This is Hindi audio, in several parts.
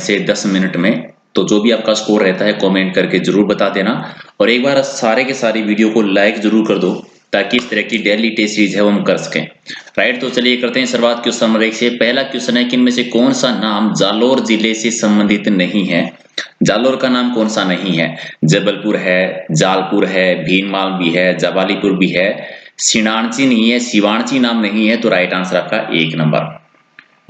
से 10 मिनट में। तो जो भी आपका स्कोर रहता है कमेंट करके जरूर बता देना, और एक बार सारे के सारी वीडियो को लाइक जरूर कर दो ताकि इस तरह की डेली टेस्ट सीरीज है वो हम कर सकें। राइट, तो चलिए करते हैं शुरुआत क्वेश्चन नंबर 1 से। पहला क्वेश्चन है कि इनमें से कौन सा नाम जालोर जिले से संबंधित नहीं है। जालोर का नाम कौन सा नहीं है? जबलपुर है, जालपुर है, भीनमाल भी है, जबालीपुर भी है, सिणांची नहीं है, शिवाणची नाम नहीं है। तो राइट आंसर आपका 1 नंबर।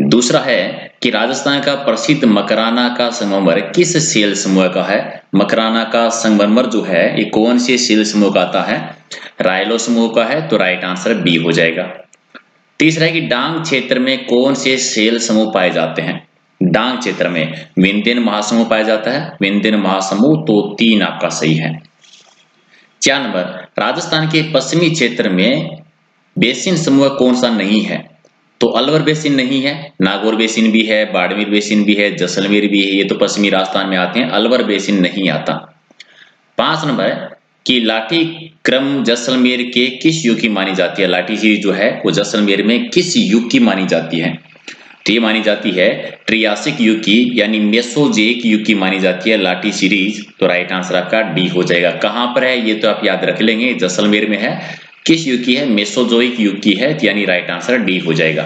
दूसरा है कि राजस्थान का प्रसिद्ध मकराना का संगमरमर किस सेल समूह का है। मकराना का संगमरमर जो है ये कौन से सेल समूह का आता है? रायलो समूह का है। तो राइट आंसर बी हो जाएगा। तीसरा है कि डांग क्षेत्र में कौन से सेल समूह पाए जाते हैं। डांग क्षेत्र में विंध्यन महासमूह पाया जाता है। विंध्यन महासमूह, तो 3 आपका सही है। 4 नंबर, राजस्थान के पश्चिमी क्षेत्र में बेसिन समूह कौन सा नहीं है। तो अलवर बेसिन नहीं है, नागौर बेसिन भी है, बाड़मेर बेसिन भी है, जैसलमेर भी है, ये तो पश्चिमी राजस्थान में आते हैं। अलवर बेसिन नहीं आता। 5 नंबर कि लाठी क्रम जैसलमेर के किस युग की मानी जाती है। लाठी सीरीज जो है वो जैसलमेर में किस युग की मानी जाती है? तो ये मानी जाती है ट्रियासिक युग की, यानी मेसोजेइक युग की मानी जाती है लाठी सीरीज। तो राइट आंसर आपका डी हो जाएगा। कहां पर है ये तो आप याद रख लेंगे, जैसलमेर में है। किस युग की है? मेसोजोइक युग की है, यानी राइट आंसर डी हो जाएगा।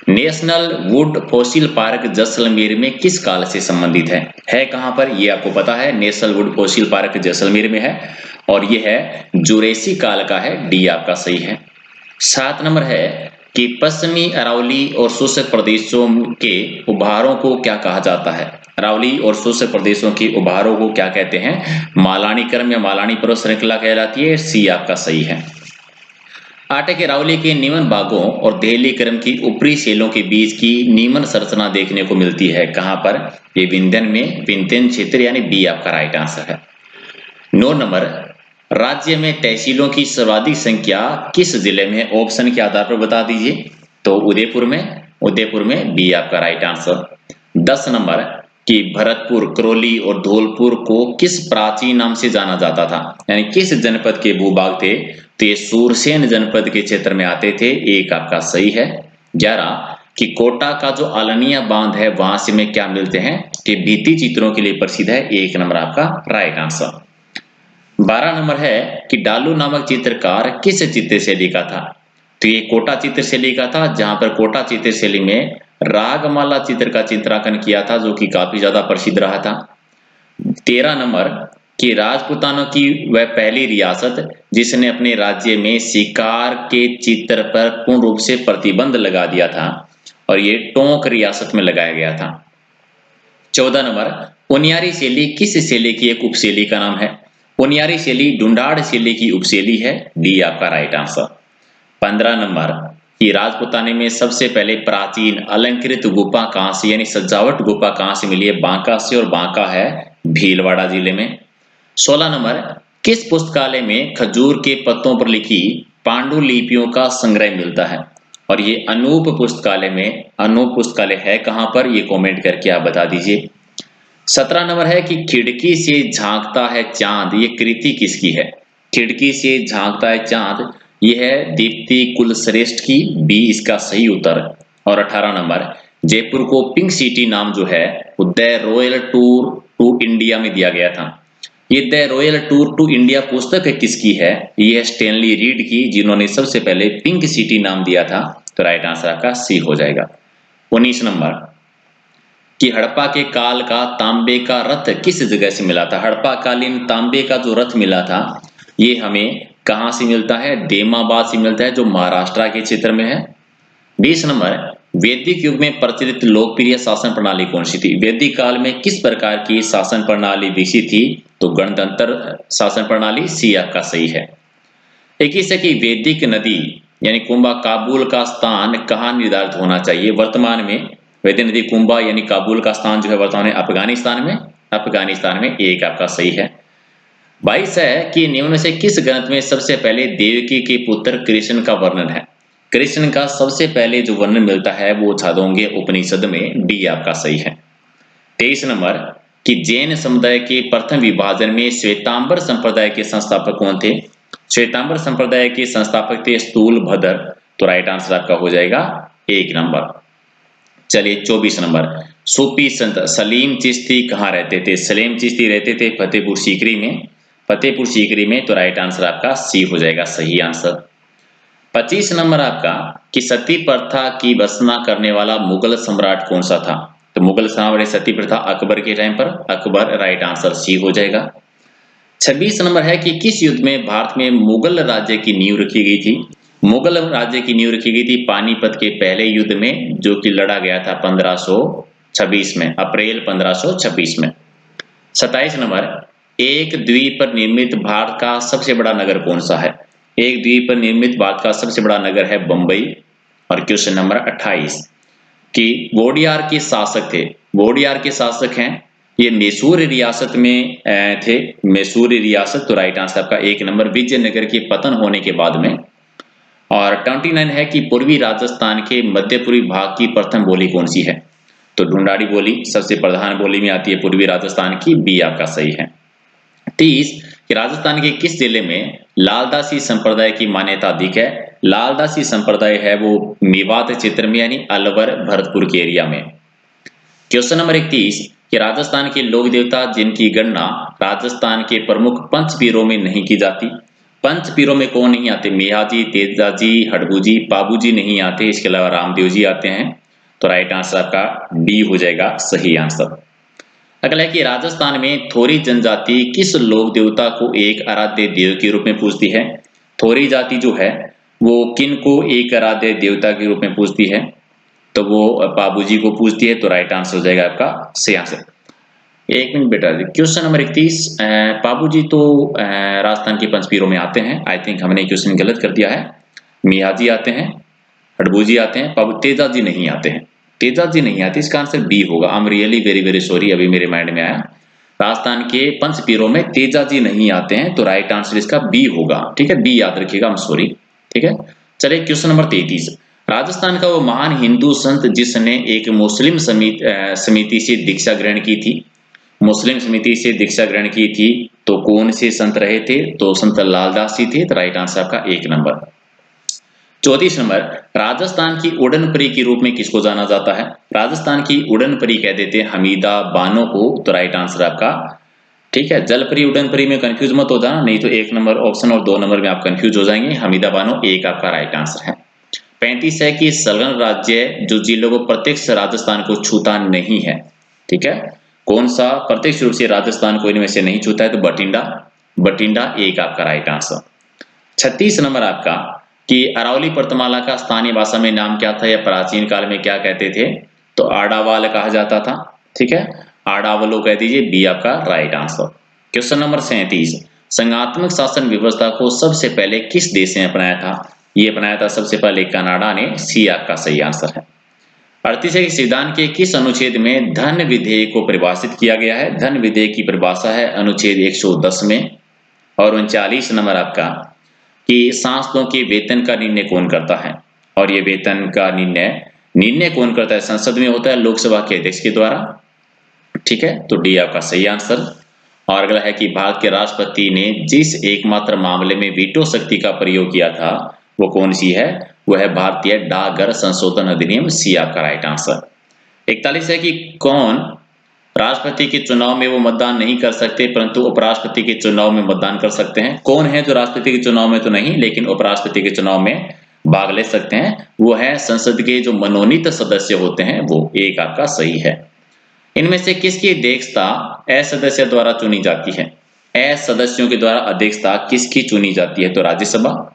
National would fossil park Jaisalmer में किस काल से संबंधित है कहां पर ये आपको पता है। National would fossil park Jaisalmer में है और ये है जुरेसी काल का है। डी आपका सही है। 7 नंबर है कि पश्चिमी अरावली और शुष्क प्रदेशों के उभारों को क्या कहा जाता है। अरावली और शुष्क प्रदेशों के उभारों को क्या कहते हैं? मालानी क्रम या मालानी पर्वत श्रृंखला कहलाती है। सी आपका सही है। 8 के अरावली के निमन भागों और देहली क्रम की ऊपरी सेलों के बीच की निमन संरचना देखने को मिलती है। कहां पर? ये विंध्यन में, विंध्यन क्षेत्र, यानी बी आपका राइट आंसर है। 9 नंबर, राज्य में तहसीलों की सर्वाधिक संख्या किस जिले में है? ऑप्शन के आधार पर बता दीजिए। तो उदयपुर में, उदयपुर में बी आपका राइट आंसर। 10 नंबर कि भरतपुर, करौली और धौलपुर को किस प्राचीन नाम से जाना जाता था, यानी किस जनपद के भूभाग थे? तो ये सूरसेन जनपद के क्षेत्र में आते थे। एक आपका सही है। 11 कि कोटा का जो आलनिया बांध है वहां से में क्या मिलते हैं? कि भित्ति चित्रों के लिए प्रसिद्ध है। 1 नंबर आपका राइट आंसर। 12 नंबर है कि डालू नामक चित्रकार किस चित्र शैली का था। तो ये कोटा चित्र शैली का था, जहां पर कोटा चित्र शैली में रागमाला चित्र का चित्रांकन किया था, जो कि काफी ज्यादा प्रसिद्ध रहा था। 13 नंबर कि राजपूतानों की वह पहली रियासत जिसने अपने राज्य में शिकार के चित्र पर पूर्ण रूप से प्रतिबंध लगा दिया था, और ये टोंक रियासत में लगाया गया था। 14 नंबर, उनियारी शैली किस शैली की एक उपशैली का नाम है। उनियारी शैली ढूंढाड़ शैली की उपशैली है। डी आपका राइट आंसर। 15 नंबर कि राजपूताने में सबसे पहले प्राचीन अलंकृत गुफा कहां से, यानी सजावट गुफा कहां से मिली है? बांका से, और बांका है भीलवाड़ा जिले में। 16 नंबर, किस पुस्तकालय में खजूर के पत्तों पर लिखी पांडुलिपियों का संग्रह मिलता है? और ये अनूप पुस्तकालय में, अनूप पुस्तकालय है कहां पर? ये कमेंट करके आप बता दीजिए। 17 नंबर है कि खिड़की से झांकता है चांद, ये कृति किसकी है? खिड़की से झांकता है चांद, ये है दीप्ति कुलश्रेष्ठ की। बी इसका सही उत्तर। और 18 नंबर, जयपुर को पिंक सिटी नाम जो है वो the royal tour to India में दिया गया था। ये the royal tour to India पुस्तक है किसकी है? ये है स्टैनली रीड की, जिन्होंने सबसे पहले पिंक सिटी नाम दिया था। तो राइट आंसर आपका सी हो जाएगा। 19 नंबर कि हड़प्पा के काल का तांबे का रथ किस जगह से मिला था। हड़प्पा कालीन तांबे का जो रथ मिला था ये हमें कहां से मिलता है? देमाबाद से मिलता है, जो महाराष्ट्र के क्षेत्र में है। 20 नंबर, वैदिक युग में प्रचलित लोकप्रिय शासन प्रणाली कौन सी थी? वैदिक काल में किस प्रकार की शासन प्रणाली विकसित थी? तो गणतंत्र शासन प्रणाली। सी आपका सही है। 21 है कि वैदिक नदी यानी कुंभा काबुल का स्थान कहां निर्धारित होना चाहिए? वर्तमान में वैदिक नदी कुंभा यानी काबुल का स्थान जो है वर्तमान में अफगानिस्तान में। अफगानिस्तान में। एक आपका सही है। 22 है कि निम्न में से किस ग्रंथ में सबसे पहले देवकी के पुत्र कृष्ण का वर्णन है? कृष्ण का सबसे पहले जो वर्णन मिलता है वो छांदोग्य उपनिषद में। डी आपका सही है। 23 नंबर कि जैन समुदाय के प्रथम विभाजन में श्वेतांबर संप्रदाय के संस्थापक कौन थे? श्वेतांबर संप्रदाय के संस्थापक थे स्थूलभद्र। तो राइट आंसर आपका हो जाएगा 1 नंबर। चलिए 24 नंबर, सूफी संत सलीम चिश्ती कहाँ रहते थे? सलीम चिश्ती रहते थे फतेहपुर सीकरी में। फतेहपुर सीकरी में, तो राइट आंसर आपका सी हो जाएगा सही आंसर। 25 नंबर आपका कि सती प्रथा की भर्त्सना करने वाला मुगल सम्राट कौन सा था? तो मुगल सम्राट सती प्रथा अकबर के टाइम पर, अकबर राइट आंसर सी हो जाएगा। 26 नंबर है कि किस युद्ध में भारत में मुगल राज्य की नींव रखी गई थी? मुगल राज्य की नींव रखी गई थी पानीपत के पहले युद्ध में, जो कि लड़ा गया था 1526 में, अप्रैल 1526 में। 27 नंबर, एक द्वीप पर निर्मित भारत का सबसे बड़ा नगर कौन सा है? एक द्वीप पर निर्मित भारत का सबसे बड़ा नगर है बंबई। और क्वेश्चन नंबर 28 कि वोडियार के शासक थे, वोडियार के शासक हैं, ये मैसूर रियासत में थे, मैसूर रियासत, तो राइट आंसर आपका 1 नंबर विजयनगर के पतन होने के बाद में। और 29 है कि पूर्वी राजस्थान के मध्य पूर्वी भाग की प्रथम बोली कौन सी है? तो ढूंढाड़ी बोली सबसे प्रधान बोली में आती है पूर्वी राजस्थान की, बी आपका सही है। 30 कि राजस्थान के किस जिले में लालदासी संप्रदाय की मान्यता अधिक है? लालदासी संप्रदाय है वो मेवात क्षेत्र में, यानी अलवर भरतपुर के एरिया में। क्वेश्चन नंबर 31 कि राजस्थान के लोक देवता जिनकी गणना राजस्थान के प्रमुख पंच पीरों में नहीं की जाती। पंच पीरों में कौन नहीं आते? मेहाजी, तेजाजी, हडबूजी, पाबूजी नहीं आते, इसके अलावा रामदेव जी आते हैं। तो राइट आंसर आपका डी हो जाएगा सही आंसर। अगला है कि राजस्थान में थोरी जनजाति किस लोक देवता को एक आराध्य देव के रूप में पूजती है? थोरी जाति जो है वो किन को एक आराध्य देवता के रूप में पूजती है? तो वो पाबूजी को पूजती है, तो राइट आंसर हो जाएगा आपका सही आंसर। एक मिनट बेटा, क्वेश्चन नंबर 31, पाबूजी तो राजस्थान के पंचपीरों में आते हैं। आई थिंक हमने क्वेश्चन गलत कर दिया है। मियाजी आते हैं, हडबूजी आते हैं, पाबू तेजाजी नहीं आते हैं, तेजाजी नहीं आते, इसका आंसर बी होगा। I am really very very sorry, अभी मेरे माइंड में आया, राजस्थान के पंचपीरों में तेजाजी नहीं आते हैं, तो राइट आंसर इसका बी होगा। ठीक है, बी याद रखिएगा, आई एम सॉरी। ठीक है, चलिए क्वेश्चन नंबर 33, राजस्थान का वो महान हिंदू संत जिसने एक मुस्लिम समिति से दीक्षा ग्रहण की थी, मुस्लिम समिति से दीक्षा ग्रहण की थी, तो कौन से संत रहे थे? तो संत लालदास जी थे, तो राइट आंसर आपका 1 नंबर। 34 नंबर, राजस्थान की उड़न परी के रूप में किसको जाना जाता है? राजस्थान की उड़न परी कह देते हैं हमीदा बानो को, तो राइट आंसर आपका, ठीक है, जलपरी उड़न परी में कंफ्यूज मत हो जाना, नहीं तो 1 नंबर ऑप्शन और 2 नंबर में आप कंफ्यूज हो जाएंगे। हमीदा बानो 1 आपका राइट आंसर है। 35 है कि संलग्न राज्य जो जिलों को प्रत्यक्ष राजस्थान को छूता नहीं है, ठीक है, कौन सा प्रत्यक्ष रूप से राजस्थान को इनमें से नहीं छूता है? तो बठिंडा, बठिंडा 1 आपका राइट आंसर। 36 नंबर आपका कि अरावली पर्वतमाला का स्थानीय भाषा में नाम क्या था या प्राचीन काल में क्या कहते थे? तो आडावाल कहा जाता था, ठीक है, आडावलो कह दीजिए, बी आपका राइट आंसर। क्वेश्चन नंबर 37, संघात्मक शासन व्यवस्था को सबसे पहले किस देश ने अपनाया था? ये अपनाया था सबसे पहले कनाडा ने, सी आपका सही आंसर है। 38 है कि संविधान के किस अनुच्छेद में धन विधेयक को परिभाषित किया गया है? धन विधेयक की परिभाषा है अनुच्छेद 110 में। और 39 नंबर आपका कि सांसदों के वेतन का निर्णय कौन करता है? और ये वेतन का निर्णय कौन करता है? संसद में होता है, लोकसभा के अध्यक्ष के द्वारा, ठीक है, तो डी आपका सही आंसर। और अगला है कि भारत के राष्ट्रपति ने जिस एकमात्र मामले में वीटो शक्ति का प्रयोग किया था वो कौन सी है? वो है भारतीय डाकघर संशोधन अधिनियम, सी आपका राइट आंसर। 41 है कि कौन राष्ट्रपति के चुनाव में वो मतदान नहीं कर सकते परंतु उपराष्ट्रपति के चुनाव में मतदान कर सकते हैं? कौन है जो राष्ट्रपति के चुनाव में तो नहीं लेकिन उपराष्ट्रपति के चुनाव में भाग ले सकते हैं? वो है संसद के जो मनोनीत सदस्य होते हैं वो, 1 आपका सही है। इनमें से किसकी अध्यक्षता असदस्य द्वारा चुनी जाती है? असदस्यों के द्वारा अध्यक्षता किसकी चुनी जाती है? तो राज्यसभा,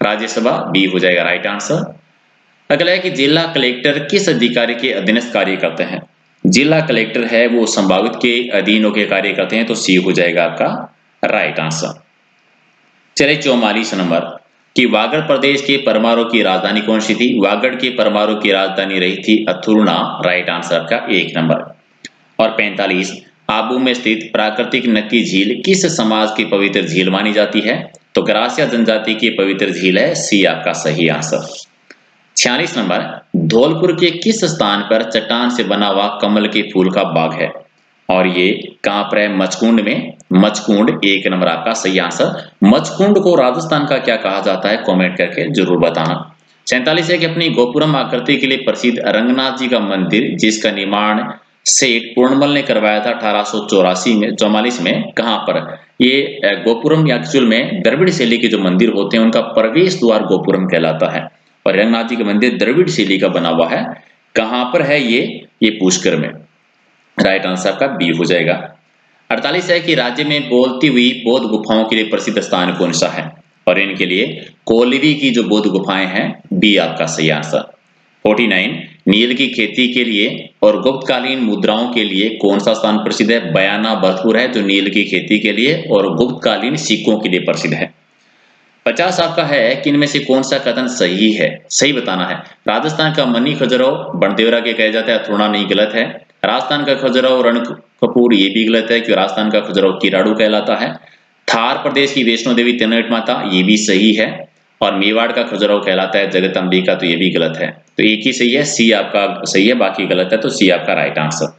राज्यसभा बी हो जाएगा राइट आंसर। अगला है कि जिला कलेक्टर किस अधिकारी के अधीनस्थ कार्य करते हैं? जिला कलेक्टर है वो संभावित के अधीन होकर कार्य करते हैं, तो सी हो जाएगा आपका राइट आंसर। चलिए 44 नंबर कि वागड़ प्रदेश के परमाणु की राजधानी कौन सी थी? वागड़ के परमाणु की राजधानी रही थी अथुर्ना, राइट आंसर का 1 नंबर। और 45 आबू में स्थित प्राकृतिक नक्की झील किस समाज की पवित्र झील मानी जाती है? तो ग्रासिया जनजाति की पवित्र झील है, सी आपका सही आंसर। 46 नंबर धौलपुर के किस स्थान पर चट्टान से बना हुआ कमल के फूल का बाग है? और ये कहां पर है? मचकुंड में, मचकुंड 1 नंबर आपका सही आंसर। मचकुंड को राजस्थान का क्या कहा जाता है? कमेंट करके जरूर बताना। 47 है कि अपनी गोपुरम आकृति के लिए प्रसिद्ध रंगनाथ जी का मंदिर जिसका निर्माण सेठ पूर्णमल ने करवाया था 1884 में 44 में, कहां पर? ये गोपुरम एक्चुअल में द्रविड़ शैली के जो मंदिर होते हैं उनका प्रवेश द्वार गोपुरम कहलाता है और रंगनाथ जी का मंदिर द्रविड़ शैली का बना हुआ है। कहां पर है ये पुष्कर में। राइट आंसर आपका बी हो जाएगा। 48 है कि राज्य में बोलती हुई बौद्ध गुफाओं के लिए प्रसिद्ध स्थान कौन सा है? और इनके लिए कोलिरी की जो बौद्ध गुफाएं हैं, बी आपका सही आंसर। 49 नील की खेती के लिए और गुप्तकालीन मुद्राओं के लिए कौन सा स्थान प्रसिद्ध है? बयाना भरतपुर है जो नील की खेती के लिए और गुप्तकालीन सिक्कों के लिए प्रसिद्ध है। 50 आपका है कि इनमें से कौन सा कथन सही है? सही बताना है। राजस्थान का मनी खजुराहो बंदेवरा के कहा जाता है, अथुर्णा नहीं, गलत है। राजस्थान का खजुराहो रणकपुर, ये भी गलत है क्योंकि राजस्थान का खजुराहो किराड़ू कहलाता है। थार प्रदेश की वैष्णो देवी तिरनट माता, ये भी सही है। और मेवाड़ का खजुराहो कहलाता है जगदम्बिका, तो ये भी गलत है। तो एक ही सही है, सी आपका सही है, बाकी गलत है, तो सी आपका राइट आंसर।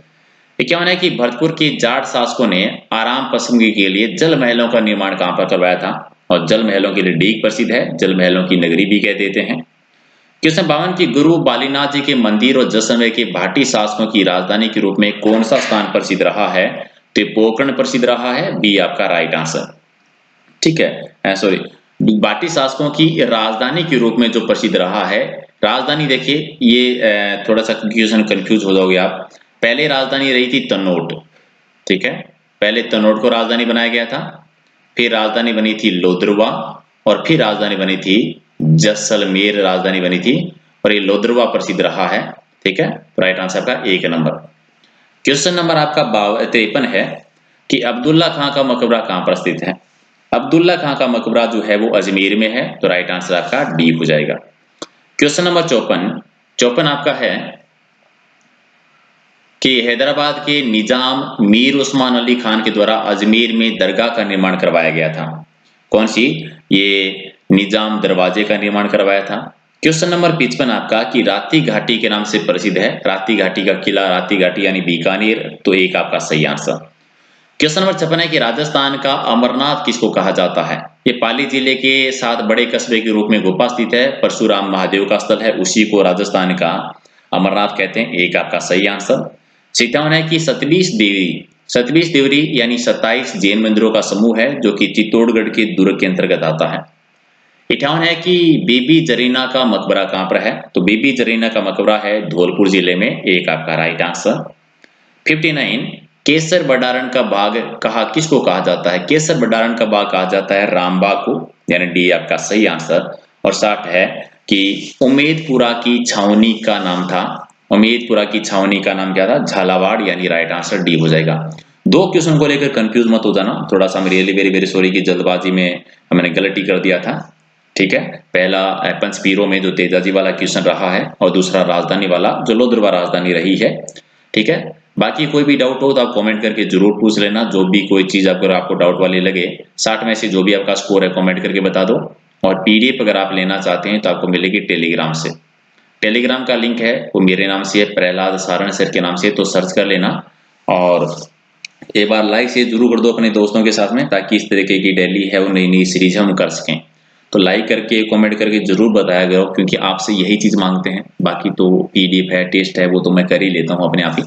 51 है कि भरतपुर के जाट शासकों ने आराम पसंदगी के लिए जल महलों का निर्माण कहां पर करवाया था? और जल महलों के लिए डीग प्रसिद्ध है, जल महलों की नगरी भी कह देते हैं। कृष्ण बावन की गुरु बालीनाथ जी के मंदिर और जैसलमेर के भाटी शासकों की राजधानी के रूप में कौन सा स्थान प्रसिद्ध रहा है? तो पोकरण प्रसिद्ध रहा है, बी आपका राइट आंसर। ठीक है, सॉरी, भाटी शासकों की राजधानी के रूप में जो प्रसिद्ध रहा है, राजधानी देखिए ये थोड़ा सा कंफ्यूज हो जाओगे आप। पहले राजधानी रही थी तनोट, ठीक है, पहले तनोट को राजधानी बनाया गया था, फिर राजधानी बनी थी लोद्रवा और फिर राजधानी बनी थी जैसलमेर, राजधानी बनी थी और ये लोद्रवा प्रसिद्ध रहा है। ठीक है, राइट आंसर का 1 नंबर। क्वेश्चन नंबर आपका 53 है कि अब्दुल्ला खां का मकबरा कहां पर स्थित है? अब्दुल्ला खां का मकबरा जो है वो अजमेर में है, तो राइट आंसर आपका डी हो जाएगा। क्वेश्चन नंबर 54 आपका है कि हैदराबाद के निजाम मीर उस्मान अली खान के द्वारा अजमेर में दरगाह का निर्माण करवाया गया था। कौन सी? ये निजाम दरवाजे का निर्माण करवाया था। क्वेश्चन नंबर 55 आपका कि राती घाटी के नाम से प्रसिद्ध है, राती घाटी का किला, राती घाटी यानी बीकानेर, तो एक आपका सही आंसर। क्वेश्चन नंबर 56 है कि राजस्थान का अमरनाथ किसको कहा जाता है? ये पाली जिले के साथ बड़े कस्बे के रूप में गोपा स्थित है, परशुराम महादेव का स्थल है, उसी को राजस्थान का अमरनाथ कहते हैं, एक आपका सही आंसर। 57 है कि सतबीस देवरी यानी 27 जैन मंदिरों का समूह है जो कि चित्तौड़गढ़ के दुर्ग के अंतर्गत आता है। 58 है कि बीबी जरीना का मकबरा कहां पर है? तो बीबी जरीना का मकबरा है धौलपुर जिले में, एक आपका राइट आंसर। 59 केसर बडारण का बाग किसको कहा जाता है? केसर बडारण का बाग कहा जाता है रामबाग को, यानी डी आपका सही आंसर। और 60 है कि उम्मेदपुरा की छावनी का नाम था, उम्मेदपुरा की छावनी का नाम क्या था? झालावाड़, यानी राइट आंसर डी हो जाएगा। 2 क्वेश्चन को लेकर कंफ्यूज मत हो जाना, थोड़ा सा रियली वेरी वेरी सॉरी की जल्दबाजी में मैंने गलती कर दिया था। ठीक है, पहला पंचपीरों में जो तेजाजी वाला क्वेश्चन रहा है और दूसरा राजधानी वाला जो लोद्रवा राजधानी रही है। ठीक है, बाकी कोई भी डाउट हो तो आप कमेंट करके जरूर पूछ लेना, जो भी कोई चीज अगर आपको डाउट वाली लगे। 60 में से जो भी आपका स्कोर है कमेंट करके बता दो। और पीडीएफ अगर आप लेना चाहते हैं तो आपको मिलेगी टेलीग्राम से, टेलीग्राम का लिंक है वो मेरे नाम से है, प्रहलाद सारण सर के नाम से, तो सर्च कर लेना। और एक बार लाइक से जरूर कर दो अपने दोस्तों के साथ में, ताकि इस तरीके की डेली है वो नई नई सीरीज हम कर सकें। तो लाइक करके कमेंट करके जरूर बताया करो, क्योंकि आपसे यही चीज मांगते हैं। बाकी तो पीडीएफ है, टेस्ट है, वो तो मैं कर ही लेता हूँ अपने आप ही,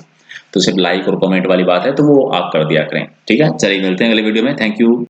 तो सिर्फ लाइक और कमेंट वाली बात है तो वो आप कर दिया करें। ठीक है, चलिए मिलते हैं अगले वीडियो में। Thank you.